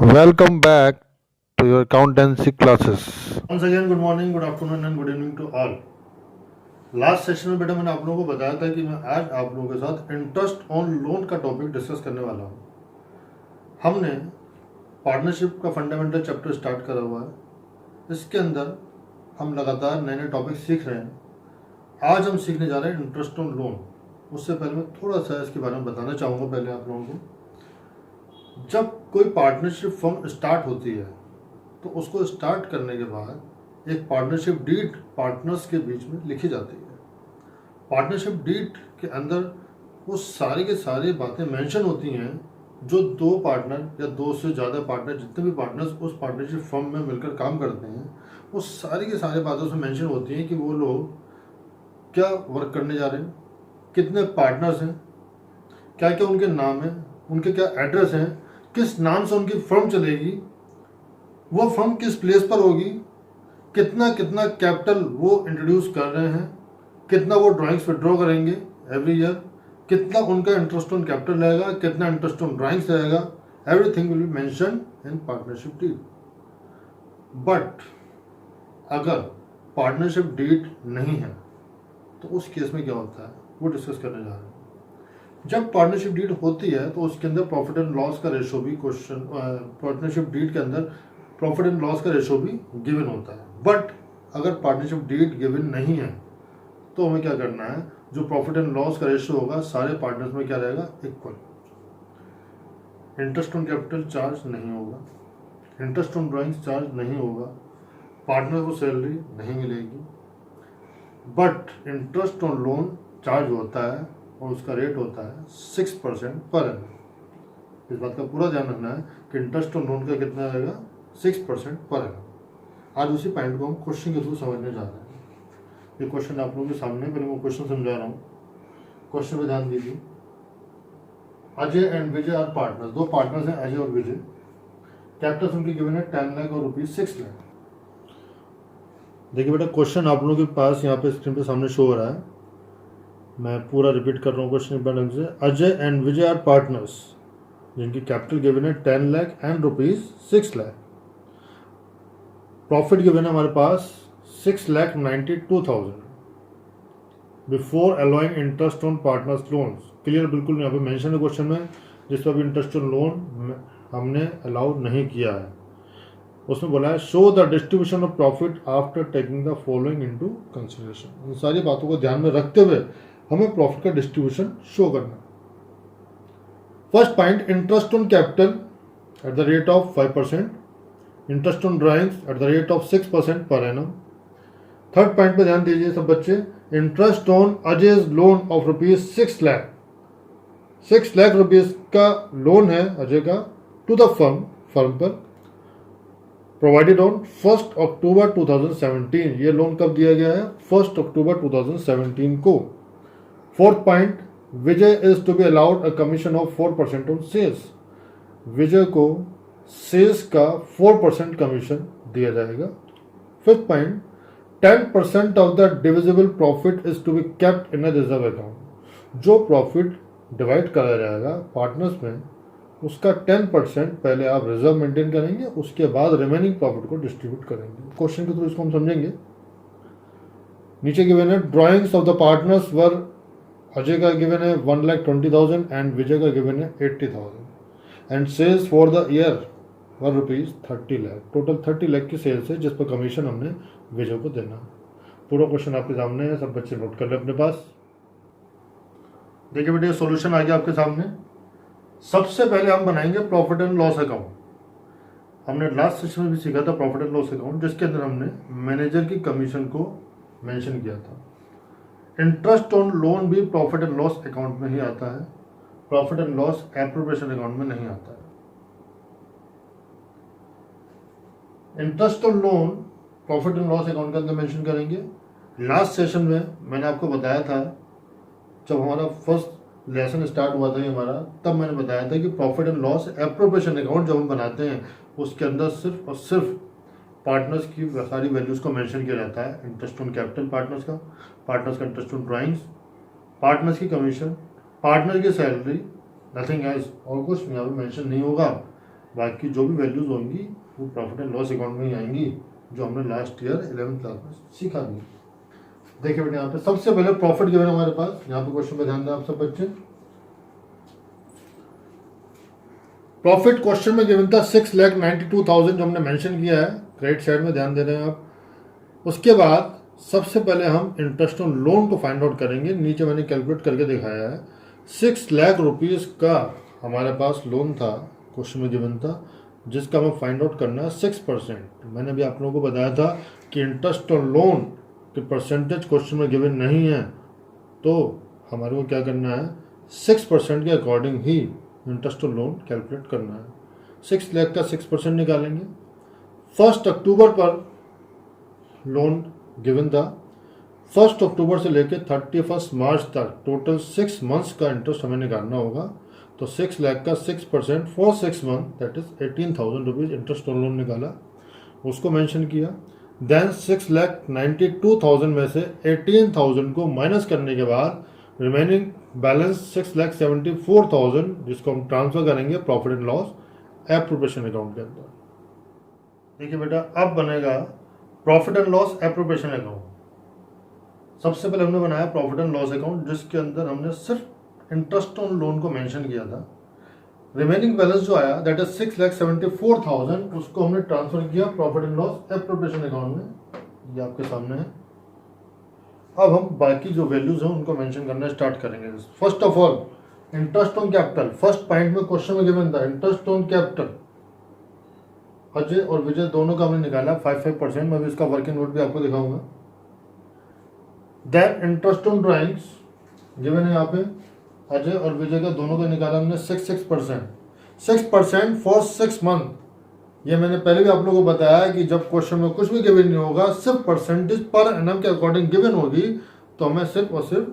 Welcome back to your accountancy classes. Once again, good morning, good afternoon and good evening to all. Last session में बेटा मैंने आप लोगों को बताया था कि मैं आज आप लोगों के साथ इंटरेस्ट ऑन लोन का टॉपिक डिस्कस करने वाला हूँ। हमने पार्टनरशिप का फंडामेंटल चैप्टर स्टार्ट करा हुआ है। इसके अंदर हम लगातार नए नए टॉपिक सीख रहे हैं। आज हम सीखने जा रहे हैं इंटरेस्ट ऑन लोन। उससे पहले मैं थोड़ा सा इसके बारे में बताना चाहूँगा पहले आप लोगों को। जब कोई पार्टनरशिप फर्म स्टार्ट होती है तो उसको स्टार्ट करने के बाद एक पार्टनरशिप डीड पार्टनर्स के बीच में लिखी जाती है। पार्टनरशिप डीड के अंदर वो सारी के सारी बातें मेंशन होती हैं जो दो पार्टनर या दो से ज़्यादा पार्टनर जितने भी पार्टनर्स उस पार्टनरशिप फर्म में मिलकर काम करते हैं वो सारी के सारी बातों से मेंशन होती हैं कि वो लोग क्या वर्क करने जा रहे हैं, कितने पार्टनर्स हैं, क्या क्या उनके नाम हैं, उनके क्या एड्रेस हैं, किस नाम से उनकी फर्म चलेगी, वो फर्म किस प्लेस पर होगी, कितना कितना कैपिटल वो इंट्रोड्यूस कर रहे हैं, कितना वो ड्राइंग्स विड्रॉ करेंगे एवरी ईयर, कितना उनका इंटरेस्ट ऑन कैपिटल रहेगा, कितना इंटरेस्ट ऑन ड्राइंग्स रहेगा, everything will be mention in partnership deed. But अगर पार्टनरशिप डीड नहीं है तो उस केस में क्या होता है वो डिस्कस करने जा रहे हैं। जब पार्टनरशिप डीड होती है तो उसके अंदर प्रॉफिट एंड लॉस का रेशो भी क्वेश्चन पार्टनरशिप डीड के अंदर प्रॉफिट एंड लॉस का रेशो भी गिवन होता है। बट अगर पार्टनरशिप डीड गिवन नहीं है तो हमें क्या करना है, जो प्रॉफिट एंड लॉस का रेशो होगा सारे पार्टनर्स में क्या रहेगा, equal. Interest on capital charge नहीं होगा, इंटरेस्ट ऑन ड्राइंग्स चार्ज नहीं होगा, पार्टनर को सैलरी नहीं मिलेगी, but interest on loan charge होता है और उसका रेट होता है 6% पर एनम। इस बात का पूरा ध्यान रखना है कि इंटरेस्ट ऑन लोन का कितना रहेगा, 6% पर एनम। आज उसी पॉइंट को हम क्वेश्चन के थ्रू समझने जा रहे हैं। ये क्वेश्चन आप लोगों के सामने, पहले मैं क्वेश्चन समझा रहा हूँ। क्वेश्चन पे ध्यान दीजिए। Ajay and Vijay are partners, दो पार्टनर्स हैं अजय और विजय। कैपिटल उनकी गिवन है 10 लाख और रुपीज 6 लाख। देखिए बेटा क्वेश्चन आप लोगों के पास यहाँ पे स्क्रीन पे सामने शो हो रहा है, मैं पूरा रिपीट कर रहा हूँ क्वेश्चन एक बार ढंग से। Ajay and Vijay are partners जिनकी कैपिटल गिवन है 10 lakh and rupees 6 lakh. Profit given है हमारे पास 6,92,000 before allowing interest on partners loans. Clear, बिल्कुल यहाँ पे मेंशन है क्वेश्चन में, जिस पर भी इंटरेस्ट ऑन लोन हमने अलाउ नहीं किया है। उसमें बोला है show the distribution of profit after taking the following into consideration. इन सारी बातों को ध्यान में रखते हुए हमें प्रॉफिट का डिस्ट्रीब्यूशन शो करना। First point, interest on capital at the rate of 5%, interest on drawings at the rate of 6% per annum. Third point पे ध्यान दीजिए सब बच्चे, interest on Ajay's loan of rupees 6 lakh. 6 lakh rupees का लोन है अजय का टू द फर्म पर, प्रोवाइडेड ऑन 1 अक्टूबर 2017। ये लोन कब दिया गया है, 1 अक्टूबर 2017 को। Fourth point, Vijay is to be allowed a commission of 4% on sales. Vijay को सेल्स का 4% कमीशन दिया जाएगा। Fifth point, 10% of the divisible profit is to be kept in a reserve account. जो प्रॉफिट डिवाइड करा जाएगा पार्टनर्स में उसका 10% पहले आप रिजर्व मेंटेन करेंगे, उसके बाद रिमेनिंग प्रॉफिट को डिस्ट्रीब्यूट करेंगे। क्वेश्चन के थ्रू इसको हम समझेंगे। नीचे गिवन है ड्राइंग्स ऑफ द पार्टनर्स वर, अजय का गिवन है 1,20,000 एंड विजय का गिवन है 80,000 and sales for the year were rupees 30 lakh. Total 30 lakh की सेल्स है जिस पर कमीशन हमने विजय को देना। पूरा क्वेश्चन आपके सामने है, सब बच्चे नोट कर ले अपने पास। देखिए बेटे सॉल्यूशन आ गया आपके सामने। सबसे पहले हम बनाएंगे प्रॉफिट एंड लॉस अकाउंट। हमने लास्ट सेशन में भी सीखा था प्रॉफिट एंड लॉस अकाउंट, जिसके अंदर हमने मैनेजर की कमीशन को मेंशन किया था। इंटरेस्ट ऑन लोन भी प्रॉफिट एंड लॉस अकाउंट में ही आता है, profit and loss appropriation account में नहीं आता है। Interest on loan profit and loss account के अंदर मेंशन करेंगे। लास्ट सेशन में मैंने आपको बताया था, जब हमारा फर्स्ट लेसन स्टार्ट हुआ था हमारा, तब मैंने बताया था कि profit and loss appropriation account जब हम बनाते हैं उसके अंदर सिर्फ और सिर्फ पार्टनर्स की सारी वैल्यूज़ को मेंशन किया जाता है। इंटरेस्ट ऑन कैपिटल पार्टनर्स का इंटरेस्ट ऑन ड्राइंग्स, पार्टनर्स की कमीशन, पार्टनर की सैलरी, नथिंग एल्स, और कुछ यहाँ पे मेंशन नहीं होगा। बाकी जो भी वैल्यूज होंगी वो प्रॉफिट एंड लॉस अकाउंट में ही आएंगी, जो हमने लास्ट ईयर 11th क्लास में सीखा भी। देखिए बेटा यहाँ पे सबसे पहले प्रॉफिट गिवन हमारे पास, यहाँ पे क्वेश्चन पे ध्यान दें आप सब बच्चे। प्रॉफिट क्वेश्चन में गिवन था 6,92,000 जो हमने मेंशन किया है, राइट साइड में ध्यान दे रहे हैं आप। उसके बाद सबसे पहले हम इंटरेस्ट ऑन लोन को फाइंड आउट करेंगे। नीचे मैंने कैलकुलेट करके दिखाया है 6 लाख रुपीज़ का हमारे पास लोन था, क्वेश्चन में गिवन था, जिसका हमें फाइंड आउट करना है 6%। मैंने भी आप लोगों को बताया था कि इंटरेस्ट ऑन लोन के परसेंटेज क्वेश्चन में गिवन नहीं है, तो हमारे को क्या करना है 6% के according he interest on loan calculate करना है। 6 लाख का 6% निकालेंगे। 1 अक्टूबर पर लोन गिवन था, 1 अक्टूबर से लेकर 31 मार्च तक टोटल 6 मंथ्स का इंटरेस्ट हमें निकालना होगा। तो 6 लाख का 6% for 6 month that is 18,000 rupees interest on loan निकाला, उसको मेंशन किया। देन 6,92,000 में से 18,000 को माइनस करने के बाद रिमेनिंग बैलेंस 6,74,000 जिसको हम ट्रांसफर करेंगे profit and loss appropriation account के अंदर। देखिए बेटा अब बनेगा profit and loss appropriation account. सबसे पहले हमने बनाया प्रॉफिट एंड लॉस अकाउंट, जिसके अंदर हमने सिर्फ इंटरेस्ट ऑन लोन को मेंशन किया था। रिमेनिंग बैलेंस जो आया दैट इज 6,74,000, उसको हमने ट्रांसफर किया profit and loss appropriation account में, ये आपके सामने है। अब हम बाकी जो वैल्यूज हैं उनको मेंशन करना स्टार्ट करेंगे। First of all interest on capital, first point में क्वेश्चन में गिवन था इंटरेस्ट ऑन कैपिटल, अजय और विजय दोनों का हमने निकाला 5%। मैं भी इसका वर्किंग नोट भी आपको दिखाऊंगा। Then interest on drawings given है यहाँ पे, अजय और विजय का दोनों का निकाला हमने 6% फॉर 6 मंथ। ये मैंने पहले भी आप लोगों को बताया कि जब क्वेश्चन में कुछ भी गिवन नहीं होगा, सिर्फ परसेंटेज पर एनम के अकॉर्डिंग गिवन होगी, तो हमें सिर्फ और सिर्फ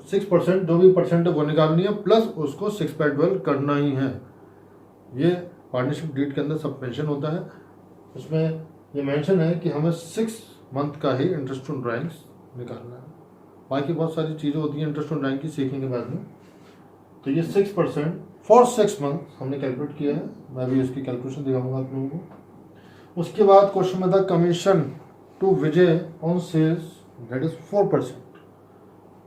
6% जो भी परसेंट है वो निकालनी है, प्लस उसको 6/12 करना ही है। ये पार्टनरशिप डीड के अंदर सब मेंशन होता है, उसमें ये मेंशन है कि हमें 6 मंथ का ही इंटरेस्ट ऑन ड्राइंग्स निकालना है। बाकी बहुत सारी चीज़ें होती हैं इंटरेस्ट ऑन ड्राइंग की, सीखेंगे बाद में। तो ये 6% फॉर 6 मंथ हमने कैलकुलेट किया है, मैं भी इसकी कैलकुलेशन दिखाऊंगा आप लोगों को। उसके बाद क्वेश्चन में था commission to Vijay on sales that is 4%।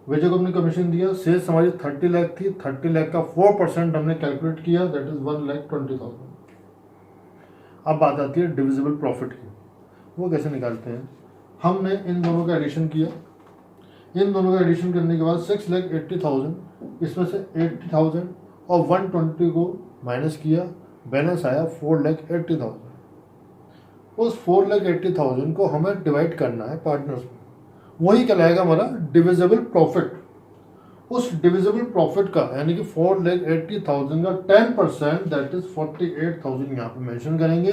Vijay को हमने कमीशन दिया, सेल्स हमारी 30 लाख थी, 30 लाख का 4% हमने कैलकुलेट किया दैट इज 1,20,000। अब बात आती है डिविजिबल प्रॉफिट की, वो कैसे निकालते हैं। हमने इन दोनों का एडिशन किया, इन दोनों का एडिशन करने के बाद 6,80,000, इसमें से 80,000 और 120 को माइनस किया, बैलेंस आया 4,80,000। उस 4,80,000 को हमें डिवाइड करना है पार्टनर्स में, वही कहलाएगा हमारा डिविजिबल प्रॉफिट। उस डिविजिबल प्रॉफिट का यानी कि 4,80,000 का 10% दैट इज 48,000 यहाँ पे मेंशन करेंगे।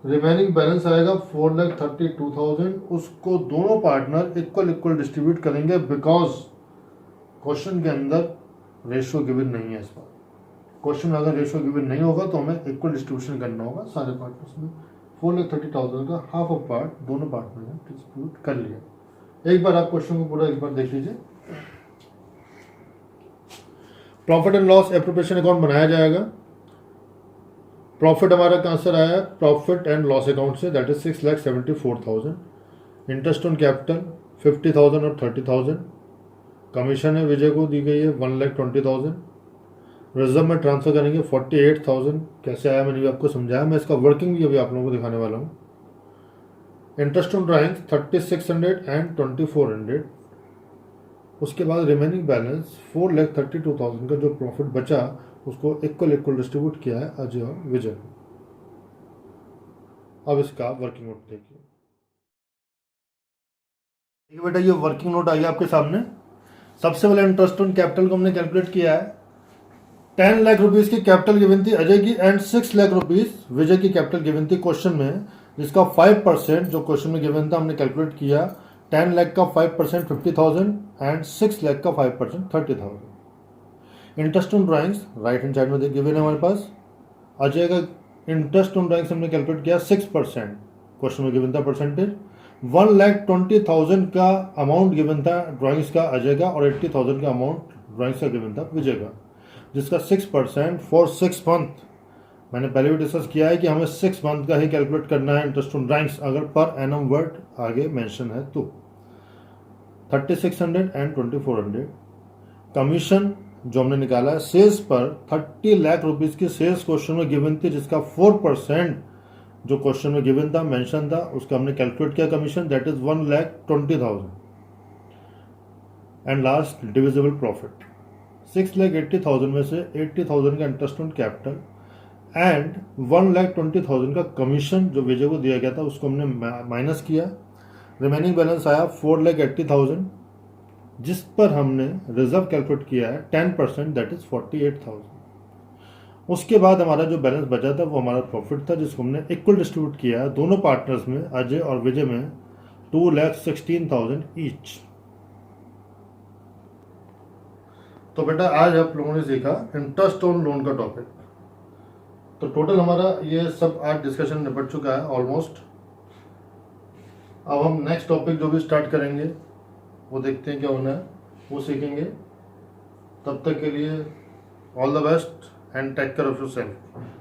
रिमेनिंग बैलेंस आएगा 4,32,000, उसको दोनों पार्टनर इक्वल डिस्ट्रीब्यूट करेंगे, बिकॉज क्वेश्चन के अंदर रेशियो गिवन नहीं है। इस बार क्वेश्चन में अगर रेशियो गिवन नहीं होगा तो हमें इक्वल डिस्ट्रीब्यूशन करना होगा सारे पार्टनर्स में। 4,30,000 का हाफ ऑफ पार्ट दोनों पार्टनर ने डिस्ट्रीब्यूट कर लिया। एक बार आप क्वेश्चन को पूरा एक बार देख लीजिए। Profit and loss appropriation account बनाया जाएगा। प्रॉफिट हमारा कहाँ से आया है, प्रॉफिट एंड लॉस अकाउंट से, that is 6,74,000। Interest on capital 50,000 और 30,000। कमीशन है विजय को दी गई है 1,20,000। रिजर्व में ट्रांसफर करेंगे 48,000। कैसे आया मैंने भी आपको समझाया, मैं इसका वर्किंग भी अभी आप लोगों को दिखाने वाला हूँ। Interest on drawings 3,600 and 2,400। उसके बाद रिमेनिंग बैलेंस 4,32,000 का जो प्रॉफिट बचा उसको इक्वल डिस्ट्रीब्यूट किया है अजय और विजय को। अब इसका वर्किंग नोट देखिए। बेटा ये वर्किंग नोट आ गया आपके सामने। सबसे पहले इंटरेस्ट ऑन कैपिटल को हमने कैलकुलेट किया है। 10 लाख रुपीज की कैपिटल गिवन थी अजय की एंड 6 लाख रुपीज विजय की कैपिटल गिवन थी क्वेश्चन में, जिसका 5% जो क्वेश्चन में गिवन था हमने कैलकुलेट किया। 10 लाख का 5% 50,000 एंड 6 लाख का 5% 30,000। Interest on drawings right hand side में गिवन है हमारे पास। अजय का इंटरेस्ट ऑन ड्राइंग्स हमने कैलकुलेट किया 6%, क्वेश्चन में गिवन था परसेंटेज। 1,20,000 का अमाउंट गिवन था ड्राइंग्स का अजय का और 80,000 का अमाउंट ड्राइंग्स का गिवन था विजय का, जिसका 6% फॉर 6 मंथ मैंने पहले भी डिस्कस किया है कि हमें 6 मंथ का ही कैलकुलेट करना है इंटरेस्ट ऑन ड्राइंग्स अगर पर एनम वर्ड आगे मेंशन है तो 3600 एंड 2400 कमीशन जो हमने निकाला है सेल्स पर 30 लाख रुपीस की सेल्स क्वेश्चन में गिवन थी, जिसका 4% जो क्वेश्चन में गिवन था मेंशन था उसका हमने कैलकुलेट किया commission, that is 1,20,000 and last divisible profit 6,80,000 में से 80,000 का इंटरेस्ट ऑन कैपिटल एंड 1,20,000 का कमीशन जो विजय को दिया गया था उसको हमने माइनस किया, रिमेनिंग बैलेंस आया 4,80,000 जिस पर हमने रिजर्व कैलकुलेट किया है 10%, दैट इज 48,000। उसके बाद हमारा जो बैलेंस बचा था वो हमारा प्रॉफिट था जिसको हमने इक्वल डिस्ट्रीब्यूट किया है दोनों पार्टनर्स में, अजय और विजय में 2,16,000 ईच। तो बेटा आज आप लोगों ने सीखा इंटरेस्ट ऑन लोन का टॉपिक। तो टोटल हमारा ये सब आज डिस्कशन निपट चुका है ऑलमोस्ट। अब हम नेक्स्ट टॉपिक जो भी स्टार्ट करेंगे वो देखते हैं क्या होना है, वो सीखेंगे। तब तक के लिए all the best and take care of yourself.